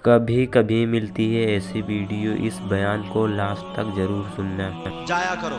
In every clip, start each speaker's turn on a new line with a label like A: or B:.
A: کبھی کبھی ملتی ہے ایسی ویڈیو، اس بیان کو لاسٹ تک ضرور سننا۔
B: جایا کرو،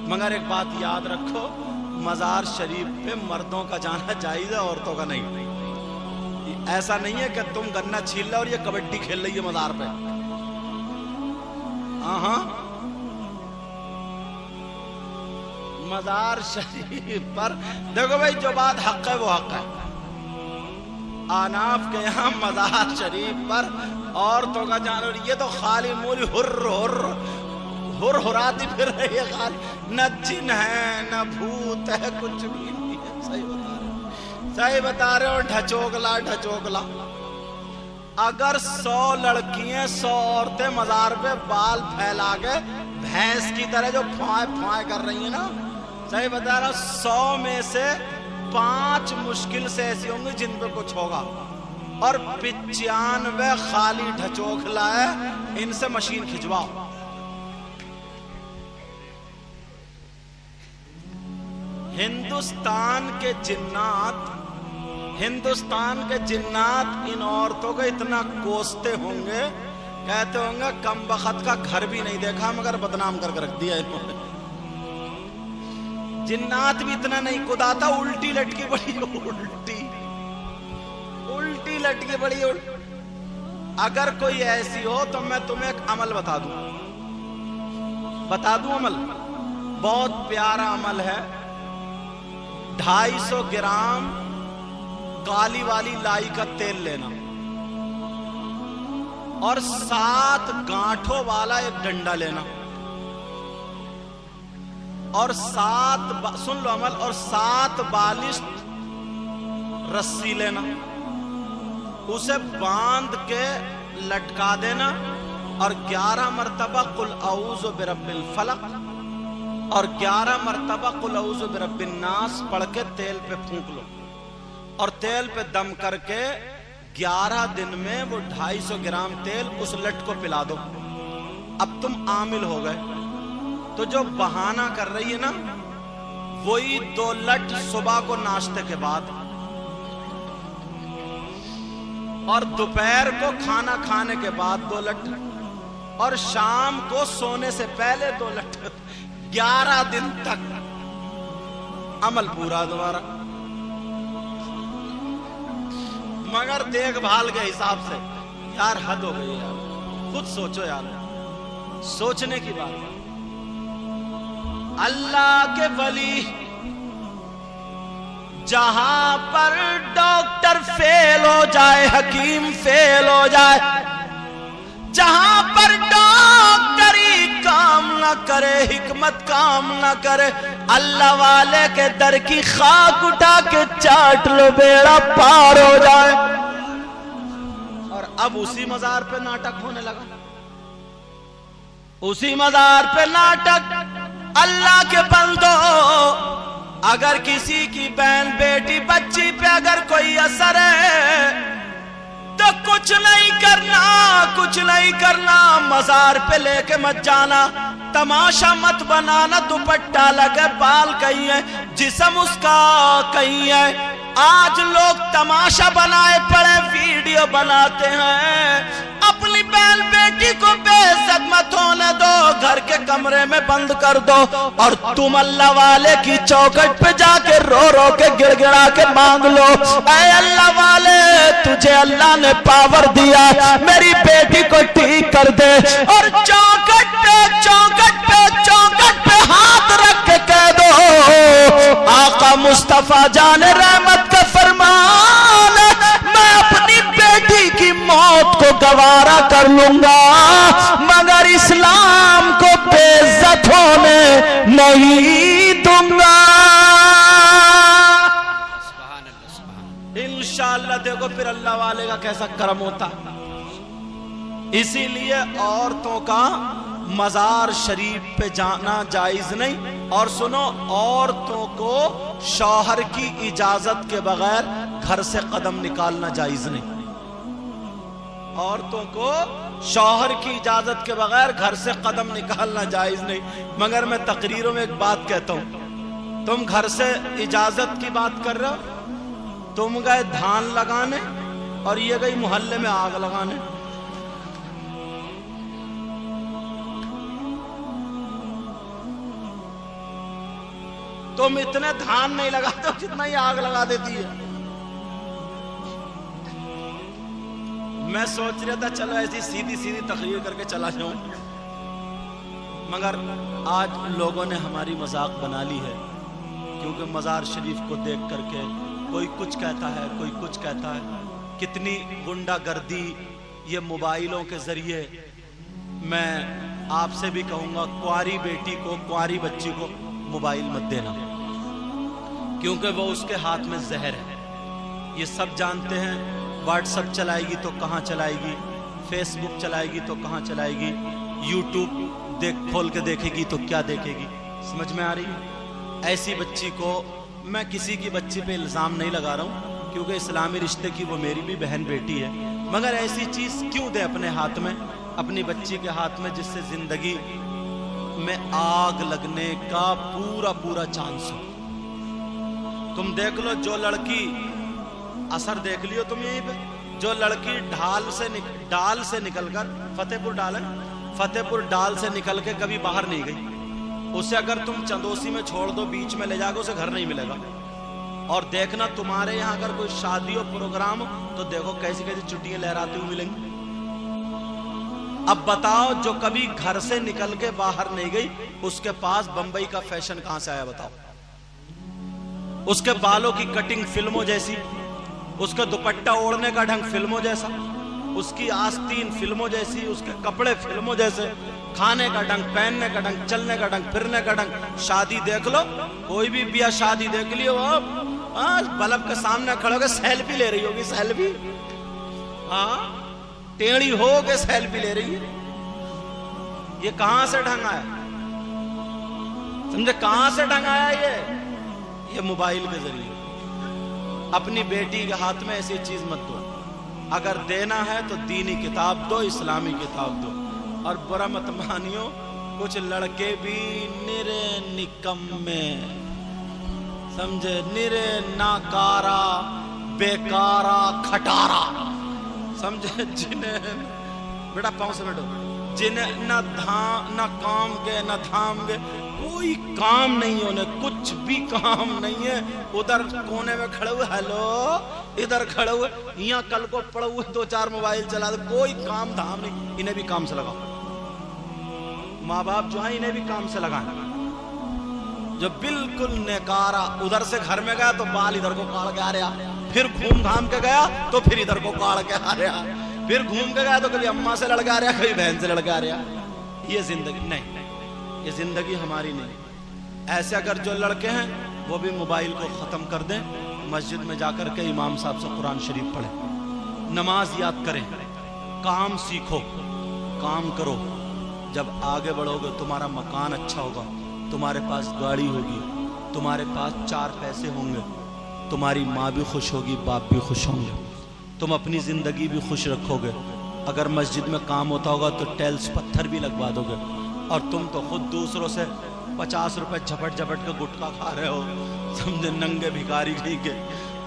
B: مگر ایک بات یاد رکھو، مزار شریف پہ مردوں کا جانا جائز ہے، عورتوں کا نہیں۔ ایسا نہیں ہے کہ تم گنا چھیل رہے اور یہ کبڈی کھیل رہی ہے مزار پہ۔ ہاں مزار شریف پر دیکھو بھائی، جو بات حق ہے وہ حق ہے۔ آناف کے یہاں مزار شریف پر عورتوں کا جانا، یہ تو خالی مولی ہراتی پھر رہی ہے، خالی نہ جن ہے نہ بھوت ہے، کچھ بھی نہیں ہے۔ صحیح بتا رہے ہو، ڈھچوکلا۔ اگر 100 لڑکیاں 100 عورتیں مزار پہ بال پھیلا کے بھینس کی طرح جو پھوائے کر رہی ہیں نا، صحیح بتا رہا ہوں، 100 میں سے 5 مشکل سے ایسی ہوں گی جن پہ کچھ ہوگا، اور 95 خالی ڈھچوکلا ہے۔ ان سے مشین کھچواؤ۔ ہندوستان کے جنات ان عورتوں کو اتنا کوستے ہوں گے، کہتے ہوں گے کم بخت کا گھر بھی نہیں دیکھا مگر بدنام کر کے رکھ دیا انہوں نے۔ جنات بھی اتنا نہیں کداتا، الٹی لٹکی بڑی۔ اگر کوئی ایسی ہو تو میں تمہیں ایک عمل بتا دوں عمل، بہت پیارا عمل ہے۔ 250 گرام کالی والی لائی کا تیل لینا، اور 7 گانٹھوں والا ایک ڈنڈا لینا، اور 7 بالشت رسی لینا، اسے باندھ کے لٹکا دینا، اور 11 مرتبہ قل اعوذ برب الفلق اور 11 مرتبہ قل اعوذ برب الناس پڑھ کے تیل پہ پھونک لو، اور تیل پہ دم کر کے 11 دن میں وہ 250 گرام تیل اس لٹ کو پلا دو۔ اب تم عامل ہو گئے۔ تو جو بہانہ کر رہی ہے نا، وہی 2 لٹ صبح کو ناشتے کے بعد، اور دوپہر کو کھانا کھانے کے بعد 2 لٹ، اور شام کو سونے سے پہلے 2 لٹ، 11 دن تک عمل پورا دوبارہ۔ مگر دیکھ بھال کے حساب سے یار حد ہو گئی یار، خود سوچو یار، سوچنے کی بات ہے۔ اللہ کے ولی جہاں پر ڈاکٹر فیل ہو جائے، حکیم فیل ہو جائے، جہاں پر ڈاکٹری کام نہ کرے، حکمت کام نہ کرے، اللہ والے کے در کی خاک اٹھا کے چاٹ لو، بیڑا پار ہو جائے۔ اور اب اسی مزار پہ ناٹک ہونے لگا، اسی مزار پہ ناٹک۔ اللہ کے بندو، اگر کسی کی بہن بیٹی بچی پہ اگر کوئی اثر ہے تو کچھ نہیں کرنا، مزار پہ لے کے مت جانا، تماشا مت بنانا، دوپٹہ لگے، بال کہیں ہے، جسم اس کا کہیں ہے۔ آج لوگ تماشا بنائے پڑے، ویڈیو بناتے ہیں، اپنی بہن بیٹی کو بے عزت مت ہونے دو، گھر کے کمرے میں بند کر دو، اور تم اللہ والے کی چوکھٹ پہ جا کے رو رو کے گڑ گڑا کے مانگ لو، اے اللہ والے تجھے اللہ نے پاور دیا، میری بیٹی کو ٹھیک کر دے، اور چوکھٹ پہ ہاتھ رکھ کے کہہ دو، آقا مصطفیٰ جان رحمت کا فرمان، میں اپنی بیٹی کی موت کو گوارا کر لوں گا مگر اسلام کو بے عزت ہونے نہیں دوں گا۔ انشاءاللہ دیکھو پھر اللہ والے کا کیسا کرم ہوتا۔ اسی لیے عورتوں کا مزار شریف پہ جانا جائز نہیں۔ اور سنو، عورتوں کو شوہر کی اجازت کے بغیر گھر سے قدم نکالنا جائز نہیں۔ عورتوں کو شوہر کی اجازت کے بغیر گھر سے قدم نکالنا جائز نہیں۔ مگر میں تقریروں میں ایک بات کہتا ہوں، تم گھر سے اجازت کی بات کر رہے ہو، تم گئے دھان لگانے اور یہ گئی محلے میں آگ لگانے، तुम इतने धान नहीं लगाते हो जितना ही आग लगा देती है। मैं सोच रहा था चलो ऐसी सीधी सीधी तकरीर करके चला जाऊं, मगर आज लोगों ने हमारी मजाक बना ली है, क्योंकि मज़ार शरीफ को देख करके कोई कुछ कहता है, कोई कुछ कहता है। कितनी गुंडागर्दी ये मोबाइलों के जरिए। मैं आपसे भी कहूँगा, कुंवारी बेटी को, कुंवारी बच्ची को मोबाइल मत देना, क्योंकि वो उसके हाथ में जहर है। ये सब जानते हैं। व्हाट्सएप चलाएगी तो कहाँ चलाएगी, फेसबुक चलाएगी तो कहाँ चलाएगी, यूट्यूब खोल के देखेगी तो क्या देखेगी। समझ में आ रही है? ऐसी बच्ची को, मैं किसी की बच्ची पे इल्ज़ाम नहीं लगा रहा हूँ, क्योंकि इस्लामी रिश्ते की वो मेरी भी बहन बेटी है, मगर ऐसी चीज़ क्यों दे अपने हाथ में, अपनी बच्ची के हाथ में, जिससे ज़िंदगी में आग लगने का पूरा पूरा चांस हो। तुम देख लो, जो लड़की, असर देख लियो तुम यहीं पे, जो लड़की डाल से निकलकर, फतेहपुर डाल है, फतेहपुर डाल से निकल के कभी बाहर नहीं गई, उसे अगर तुम चंदोसी में छोड़ दो, बीच में ले जाकर, उसे घर नहीं मिलेगा। और देखना तुम्हारे यहाँ अगर कोई शादी हो, प्रोग्राम हो, तो देखो कैसी कैसी चुटियां लहराती हुई मिलेंगी। अब बताओ, जो कभी घर से निकल के बाहर नहीं गई, उसके पास बंबई का फैशन कहां से आया बताओ? उसके बालों की कटिंग फिल्मों जैसी, उसका दुपट्टा ओढ़ने का ढंग फिल्मों जैसा, उसकी आस्तीन फिल्मों जैसी, उसके कपड़े फिल्मों जैसे, खाने का ढंग, पहनने का ढंग, चलने का ढंग, फिरने का ढंग। शादी देख लो, कोई भी ब्याह शादी देख लियो, बल्ब के सामने खड़े होकर सेल्फी ले रही होगी, सेल्फी, हाँ, टेढ़ी हो के सेल्फी ले रही है। ये कहां से ढंग आया? समझे, कहां से ढंग आया? ये मोबाइल के जरिए। अपनी बेटी के हाथ में ऐसी चीज मत दो। अगर देना है तो दीनी किताब दो, इस्लामी किताब दो। और बुरा मत मानियो, कुछ लड़के भी निरे निकम्मे, समझे, निरे नाकारा, बेकारा, खटारा, समझे, जिन्हें, बेटा पाँव से बैठो, जिन्हें न काम के न धाम के, कोई काम नहीं, उन्हें कुछ भी काम नहीं है। उधर कोने में खड़े हुए, हेलो, इधर खड़े हुए, यहाँ कल को पड़े हुए 2-4 मोबाइल चला दो, कोई काम धाम नहीं। इन्हें भी काम से लगाओ। माँ बाप जो है, इन्हें भी काम से लगाएं। जो बिल्कुल नेकारा, उधर से घर में गया तो बाल इधर को काट के आ रहा, फिर घूम घाम के गया तो फिर इधर को काट के आ रहा, फिर घूम के गया तो कभी अम्मा से लड़ के आ रहा, कभी बहन से लड़ के आ रहा। ये जिंदगी नहीं, ये जिंदगी हमारी नहीं। ऐसे अगर जो लड़के हैं वो भी मोबाइल को खत्म कर दें, मस्जिद में जाकर के इमाम साहब से कुरान शरीफ पढ़ें, नमाज याद करें, काम सीखो, काम करो। जब आगे बढ़ोगे तुम्हारा मकान अच्छा होगा, तुम्हारे पास गाड़ी होगी, तुम्हारे पास 4 पैसे होंगे, तुम्हारी माँ भी खुश होगी, बाप भी खुश होंगे, तुम अपनी जिंदगी भी खुश रखोगे। अगर मस्जिद में काम होता होगा तो टाइल्स पत्थर भी लगवा दोगे। और तुम तो खुद दूसरों से 50 रुपए झपट झपट के गुटखा खा रहे हो, समझे, नंगे भिखारी नहीं के,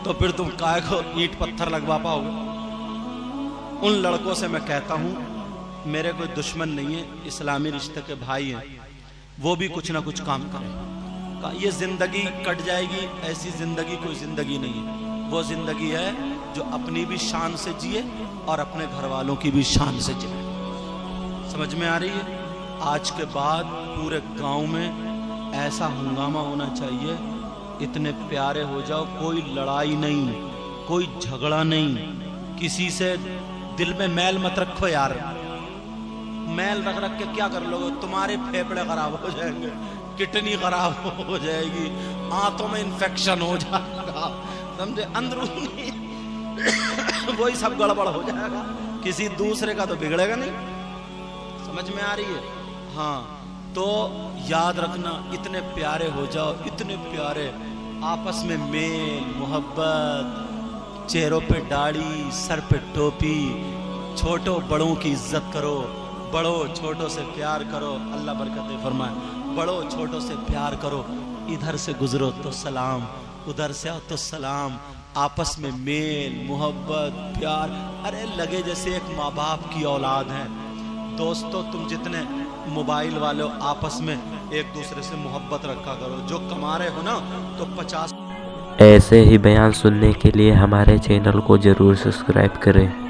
B: तो फिर तुम काय को ईंट पत्थर लगवा पाओगे? उन लड़कों से मैं कहता हूँ, मेरे कोई दुश्मन नहीं है, इस्लामी रिश्ते के भाई हैं, वो भी कुछ ना कुछ काम करें। ये जिंदगी कट जाएगी, ऐसी जिंदगी कोई जिंदगी नहीं है। वो जिंदगी है जो अपनी भी शान से जिए और अपने घर वालों की भी शान से जिए। समझ में आ रही है? आज के बाद पूरे गांव में ऐसा हंगामा होना चाहिए, इतने प्यारे हो जाओ, कोई लड़ाई नहीं, कोई झगड़ा नहीं, किसी से दिल में मैल मत रखो यार। मैल रख रख के क्या कर लोगे? तुम्हारे फेफड़े खराब हो जाएंगे, किडनी खराब हो जाएगी, आंतों में इन्फेक्शन हो जाएगा, समझे, अंदरूनी वही सब गड़बड़ हो जाएगा, किसी दूसरे का तो बिगड़ेगा नहीं। समझ में आ रही है? हाँ, तो याद रखना, इतने प्यारे हो जाओ, इतने प्यारे, आपस में मेल मोहब्बत, चेहरों पे दाढ़ी, सर पे टोपी, छोटों बड़ों की इज्जत करो, बड़ों छोटों से प्यार करो, अल्लाह बरकत फरमाए। बड़ों छोटों से प्यार करो, इधर से गुजरो तो सलाम, उधर से आओ तो सलाम, आपस में मेल मोहब्बत प्यार, अरे लगे जैसे एक माँ बाप की औलाद है। दोस्तों, तुम जितने मोबाइल वालों आपस में एक दूसरे से मोहब्बत रखा करो। जो कमा रहे हो ना तो 50
A: ऐसे ही बयान सुनने के लिए हमारे चैनल को ज़रूर सब्सक्राइब करें।